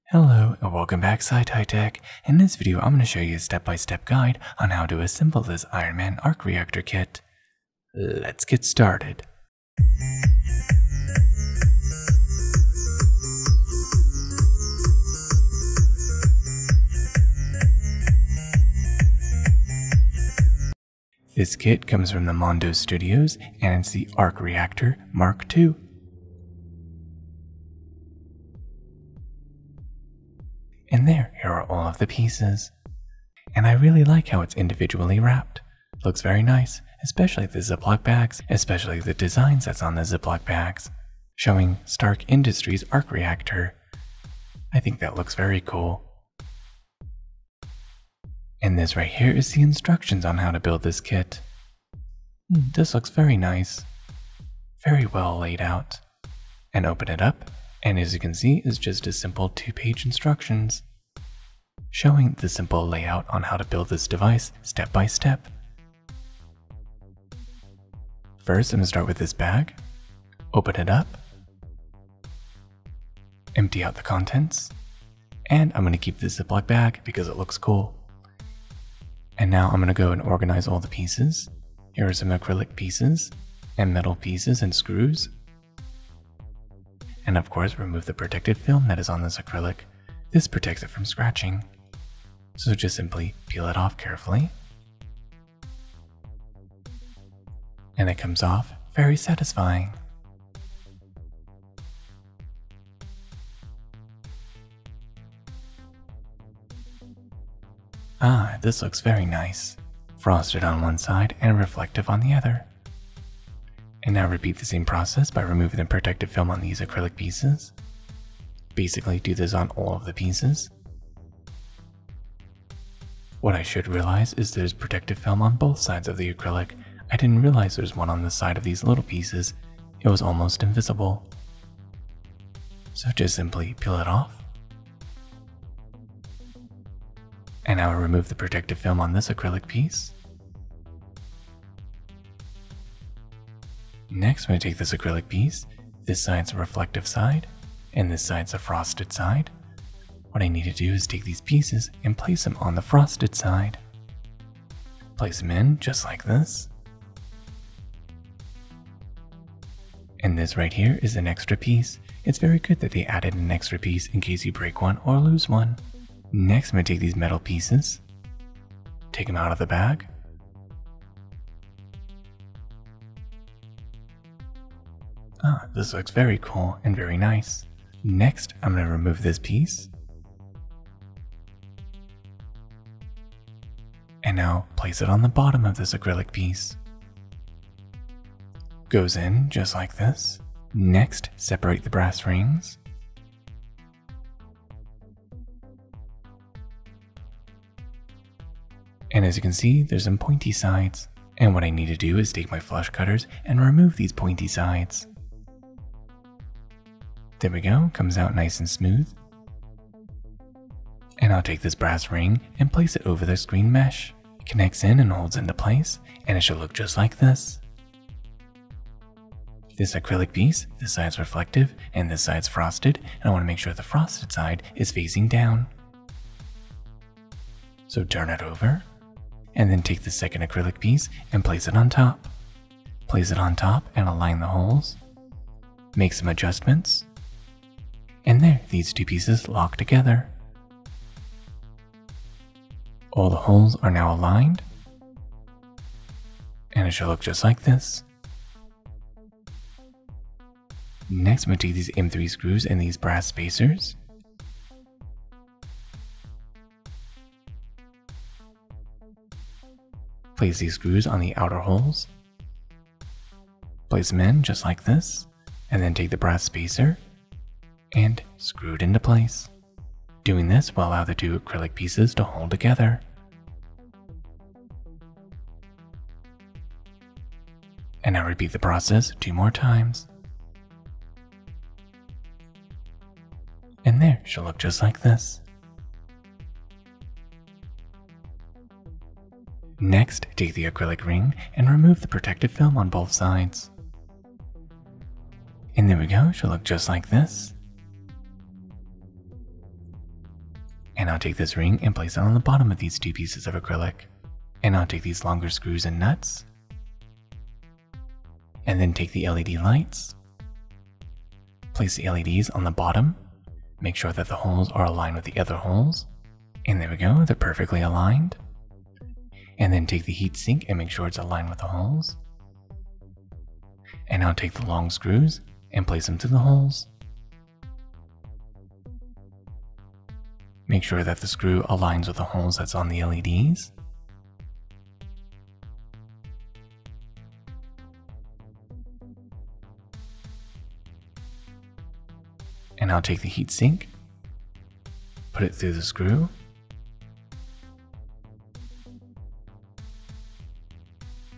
Hello and welcome back Tech. In this video I'm going to show you a step-by-step guide on how to assemble this Iron Man arc reactor kit. Let's get started. This kit comes from the Mondo Studios and it's the Arc Reactor Mark II. And here are all of the pieces. And I really like how it's individually wrapped. Looks very nice, especially the Ziploc bags, especially the designs that's on the Ziploc bags, showing Stark Industries Arc Reactor. I think that looks very cool. And this right here is the instructions on how to build this kit. This looks very nice. Very well laid out. And open it up. And as you can see, it's just a simple 2-page instructions showing the simple layout on how to build this device step by step. First, I'm going to start with this bag, open it up, empty out the contents, and I'm going to keep this Ziploc bag because it looks cool. And now I'm going to go and organize all the pieces. Here are some acrylic pieces, and metal pieces and screws. And of course, remove the protective film that is on this acrylic. This protects it from scratching. So just simply peel it off carefully. And it comes off very satisfying. This looks very nice. Frosted on one side and reflective on the other. And now repeat the same process by removing the protective film on these acrylic pieces. Basically do this on all of the pieces. What I should realize is there's protective film on both sides of the acrylic. I didn't realize there's one on the side of these little pieces. It was almost invisible. So just simply peel it off. And now I remove the protective film on this acrylic piece. Next, I'm going to take this acrylic piece. This side's a reflective side, and this side's a frosted side. What I need to do is take these pieces and place them on the frosted side. Place them in just like this. And this right here is an extra piece. It's very good that they added an extra piece in case you break one or lose one. Next, I'm going to take these metal pieces, take them out of the bag. This looks very cool and very nice. Next, I'm going to remove this piece. And now place it on the bottom of this acrylic piece. Goes in just like this. Next, separate the brass rings. And as you can see, there's some pointy sides. And what I need to do is take my flush cutters and remove these pointy sides. There we go, comes out nice and smooth. And I'll take this brass ring and place it over the screen mesh. It connects in and holds into place, and it should look just like this. This acrylic piece, this side's reflective and this side's frosted, and I want to make sure the frosted side is facing down. So turn it over, and then take the second acrylic piece and place it on top. Place it on top and align the holes. Make some adjustments. And there, these two pieces lock together. All the holes are now aligned. And it should look just like this. Next, I'm going to take these M3 screws and these brass spacers. Place these screws on the outer holes. Place them in just like this. And then take the brass spacer and screw it into place. Doing this will allow the two acrylic pieces to hold together. And now repeat the process 2 more times. And there, it should look just like this. Next, take the acrylic ring and remove the protective film on both sides. And there we go, it should look just like this. And I'll take this ring and place it on the bottom of these 2 pieces of acrylic. And I'll take these longer screws and nuts. And then take the LED lights. Place the LEDs on the bottom. Make sure that the holes are aligned with the other holes. And there we go, they're perfectly aligned. And then take the heat sink and make sure it's aligned with the holes. And I'll take the long screws and place them through the holes. Make sure that the screw aligns with the holes that's on the LEDs. And I'll take the heat sink, put it through the screw,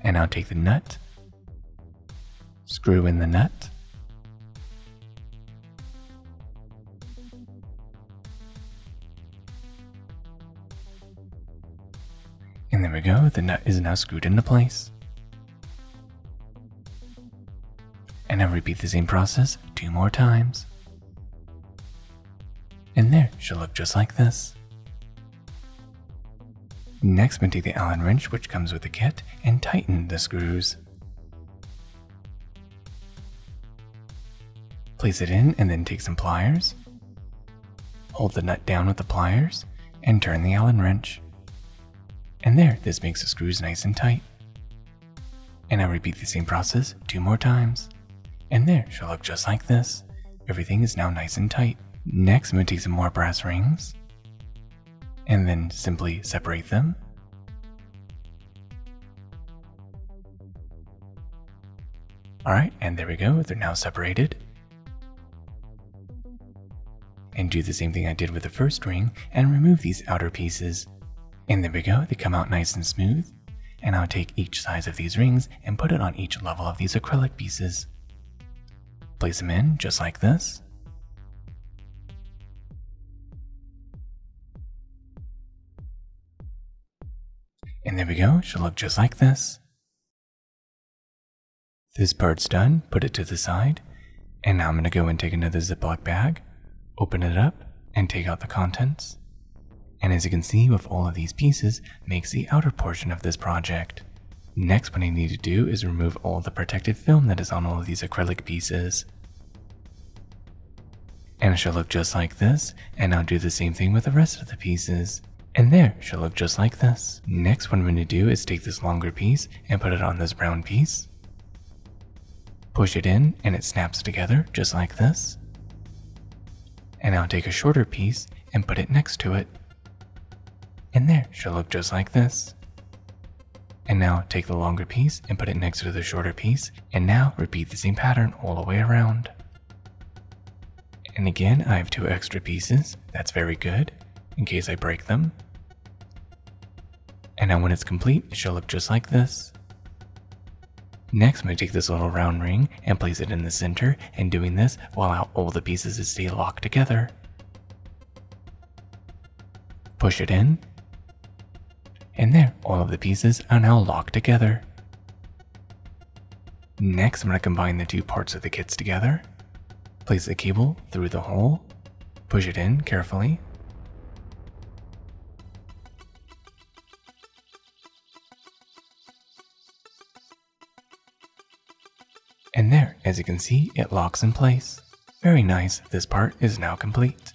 and I'll take the nut, screw in the nut, and there we go, the nut is now screwed into place. And I'll repeat the same process 2 more times. And there, should look just like this. Next, I'm going to take the Allen wrench, which comes with the kit, and tighten the screws. Place it in and then take some pliers. Hold the nut down with the pliers and turn the Allen wrench. And there, this makes the screws nice and tight. And I repeat the same process 2 more times. And there, should look just like this. Everything is now nice and tight. Next, I'm going to take some more brass rings and then simply separate them. Alright, and there we go, they're now separated. And do the same thing I did with the first ring and remove these outer pieces. And there we go, they come out nice and smooth. And I'll take each size of these rings and put it on each level of these acrylic pieces. Place them in just like this. And there we go, should look just like this. This part's done, put it to the side, and now I'm going to go and take another Ziploc bag, open it up, and take out the contents. And as you can see, with all of these pieces, makes the outer portion of this project. Next, what I need to do is remove all the protective film that is on all of these acrylic pieces. And it should look just like this, and I'll do the same thing with the rest of the pieces. And there, should look just like this. Next, what I'm going to do is take this longer piece and put it on this brown piece. Push it in and it snaps together just like this. And I'll take a shorter piece and put it next to it. And there, should look just like this. And now take the longer piece and put it next to the shorter piece, and now repeat the same pattern all the way around. And again, I have 2 extra pieces, that's very good, in case I break them. And now when it's complete, it should look just like this. Next, I'm going to take this little round ring and place it in the center, and doing this will allow all the pieces to stay locked together. Push it in. And there, all of the pieces are now locked together. Next, I'm going to combine the 2 parts of the kits together. Place the cable through the hole. Push it in carefully. And there, as you can see, it locks in place. Very nice, this part is now complete.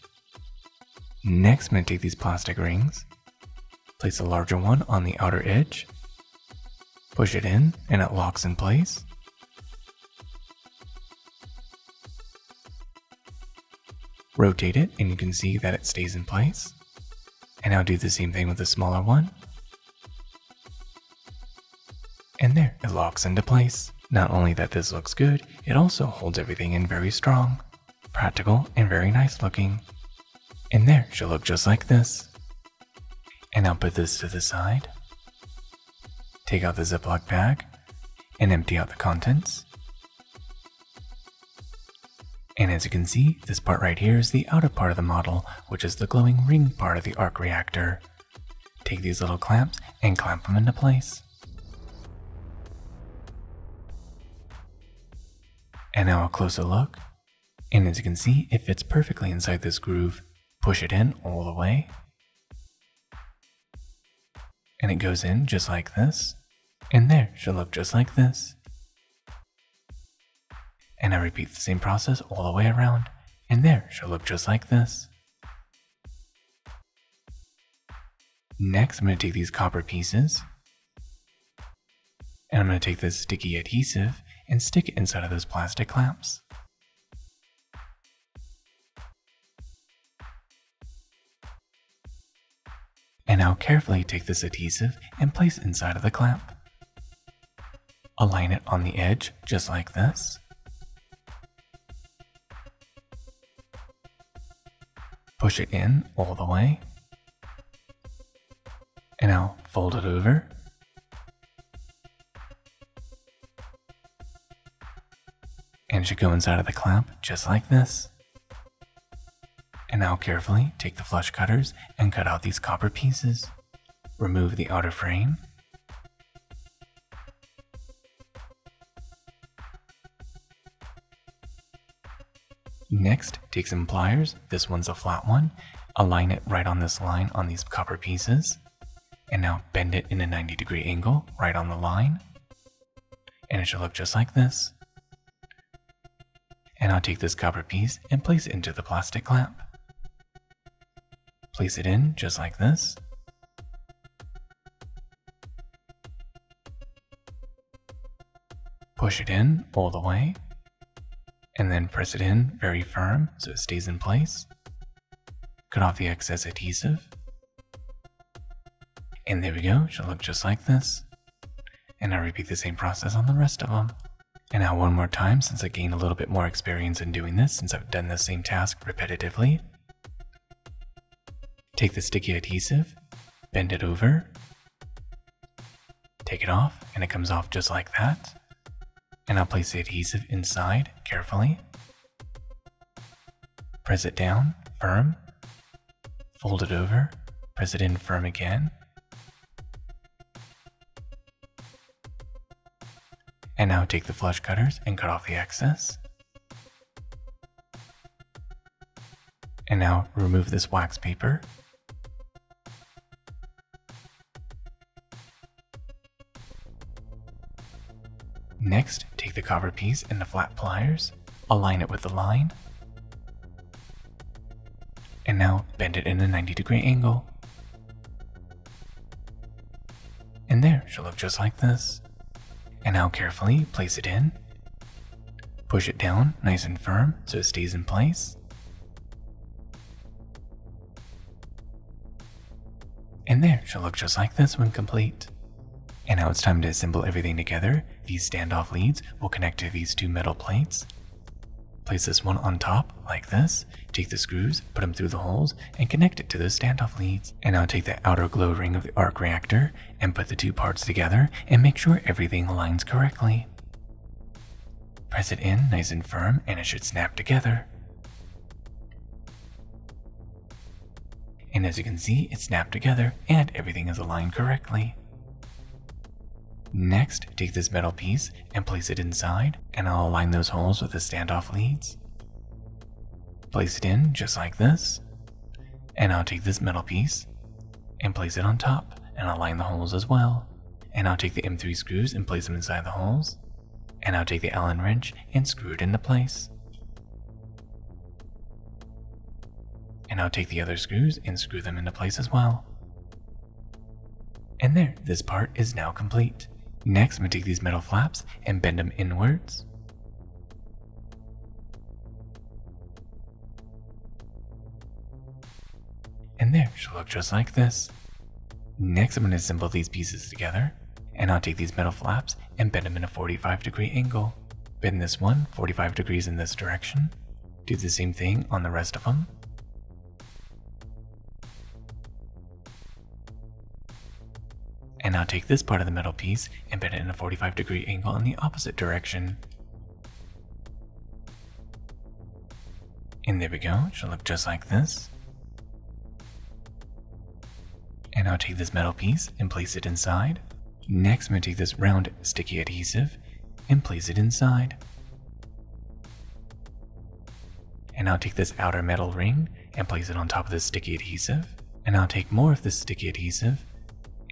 Next, I'm going to take these plastic rings, place a larger one on the outer edge, push it in, and it locks in place. Rotate it, and you can see that it stays in place. And I'll do the same thing with the smaller one. And there, it locks into place. Not only that this looks good, it also holds everything in very strong, practical, and very nice looking. And there, she'll look just like this. And I'll put this to the side, take out the Ziploc bag, and empty out the contents. And as you can see, this part right here is the outer part of the model, which is the glowing ring part of the arc reactor. Take these little clamps and clamp them into place. And now a closer look, and as you can see, it fits perfectly inside this groove. Push it in all the way, And it goes in just like this. And there should look just like this. And I repeat the same process all the way around. And there should look just like this. Next, I'm going to take these copper pieces. And I'm going to take this sticky adhesive and stick it inside of those plastic clamps. And now carefully take this adhesive and place it inside of the clamp. Align it on the edge just like this. Push it in all the way. And now fold it over. And it should go inside of the clamp just like this. And now carefully take the flush cutters and cut out these copper pieces. Remove the outer frame. Next, take some pliers, this one's a flat one, align it right on this line on these copper pieces, and now bend it in a 90-degree angle right on the line, and it should look just like this. And I'll take this copper piece and place it into the plastic clamp. Place it in just like this. Push it in all the way. And then press it in very firm so it stays in place. Cut off the excess adhesive. And there we go, it should look just like this. And I repeat the same process on the rest of them. And now one more time, since I gained a little bit more experience in doing this, since I've done the same task repetitively. Take the sticky adhesive, bend it over, take it off, and it comes off just like that. And I'll place the adhesive inside carefully. Press it down, firm. Fold it over, press it in firm again. And now take the flush cutters and cut off the excess. And now remove this wax paper. Next, take the copper piece and the flat pliers, align it with the line, and now bend it in a 90-degree angle. And there, it should look just like this. And now carefully place it in, push it down nice and firm so it stays in place. And there, it should look just like this when complete. And now it's time to assemble everything together. These standoff leads will connect to these two metal plates. Place this one on top, like this. Take the screws, put them through the holes, and connect it to those standoff leads. And now take the outer glow ring of the arc reactor and put the two parts together and make sure everything aligns correctly. Press it in nice and firm and it should snap together. And as you can see, it snapped together and everything is aligned correctly. Next, take this metal piece and place it inside, and I'll align those holes with the standoff leads. Place it in just like this, and I'll take this metal piece and place it on top, and align the holes as well. And I'll take the M3 screws and place them inside the holes, and I'll take the Allen wrench and screw it into place. And I'll take the other screws and screw them into place as well. And there, this part is now complete. Next, I'm going to take these metal flaps and bend them inwards. And there, it should look just like this. Next, I'm going to assemble these pieces together, and I'll take these metal flaps and bend them in a 45-degree angle. Bend this one 45 degrees in this direction. Do the same thing on the rest of them. And now take this part of the metal piece and bend it in a 45-degree angle in the opposite direction. And there we go, it should look just like this. And I'll take this metal piece and place it inside. Next, I'm going to take this round sticky adhesive and place it inside. And I'll take this outer metal ring and place it on top of this sticky adhesive. And I'll take more of this sticky adhesive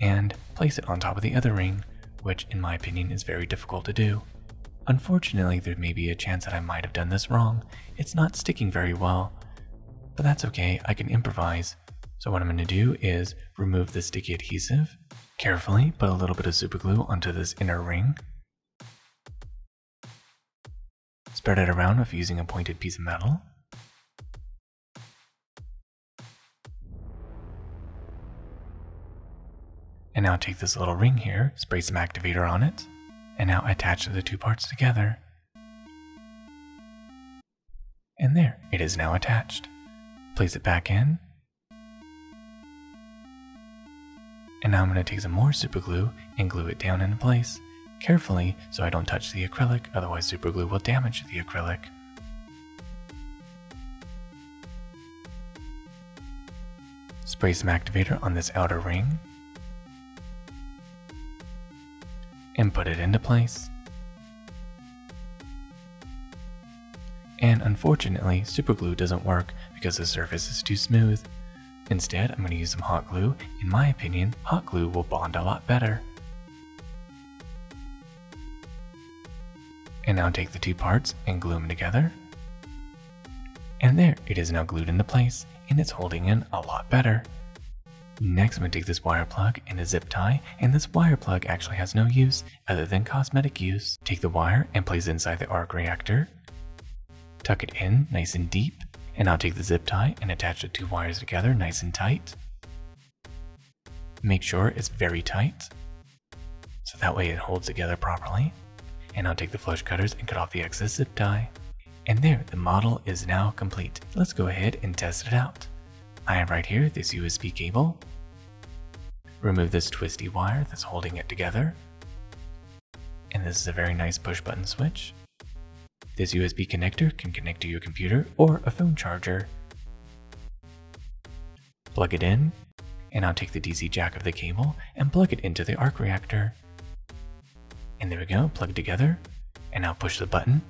and place it on top of the other ring, which in my opinion is very difficult to do. Unfortunately, there may be a chance that I might have done this wrong. It's not sticking very well, but that's okay, I can improvise. So what I'm going to do is remove the sticky adhesive, carefully put a little bit of super glue onto this inner ring, spread it around with using a pointed piece of metal, and now take this little ring here, spray some activator on it, and now attach the two parts together. And there, it is now attached. Place it back in. And now I'm going to take some more super glue and glue it down into place, carefully so I don't touch the acrylic, otherwise super glue will damage the acrylic. Spray some activator on this outer ring, and put it into place. And unfortunately, super glue doesn't work because the surface is too smooth. Instead, I'm going to use some hot glue. In my opinion, hot glue will bond a lot better. And now take the two parts and glue them together. And there, it is now glued into place, and it's holding in a lot better. Next, I'm going to take this wire plug and a zip tie, and this wire plug actually has no use other than cosmetic use. Take the wire and place it inside the arc reactor. Tuck it in nice and deep, and I'll take the zip tie and attach the two wires together nice and tight. Make sure it's very tight, so that way it holds together properly. And I'll take the flush cutters and cut off the excess zip tie. And there, the model is now complete. Let's go ahead and test it out. I have right here this USB cable. Remove this twisty wire that's holding it together. And this is a very nice push button switch. This USB connector can connect to your computer or a phone charger. Plug it in, and I'll take the DC jack of the cable and plug it into the arc reactor. And there we go, plugged together, and now push the button.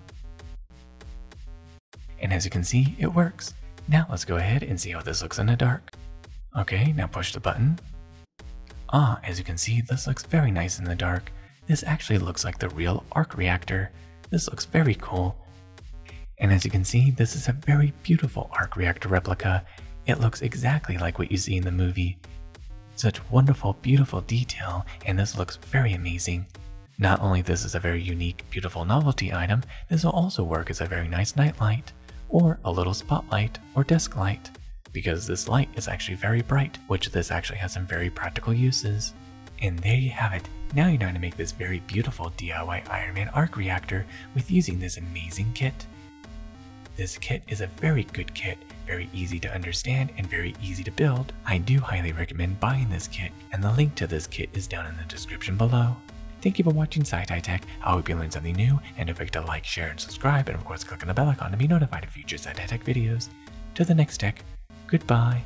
And as you can see, it works. Now let's go ahead and see how this looks in the dark. Okay, now push the button. As you can see, this looks very nice in the dark. This actually looks like the real arc reactor. This looks very cool. And as you can see, this is a very beautiful arc reactor replica. It looks exactly like what you see in the movie. Such wonderful, beautiful detail, and this looks very amazing. Not only this is a very unique, beautiful novelty item, this will also work as a very nice nightlight, or a little spotlight or desk light, because this light is actually very bright, which this actually has some very practical uses. And there you have it. Now you know how to make this very beautiful DIY Iron Man arc reactor with using this amazing kit. This kit is a very good kit, very easy to understand and very easy to build. I do highly recommend buying this kit, and the link to this kit is down in the description below. Thank you for watching SciTi Tech. I hope you learned something new, and don't forget to like, share, and subscribe, and of course click on the bell icon to be notified of future SciTi Tech videos. Till the next tech, goodbye.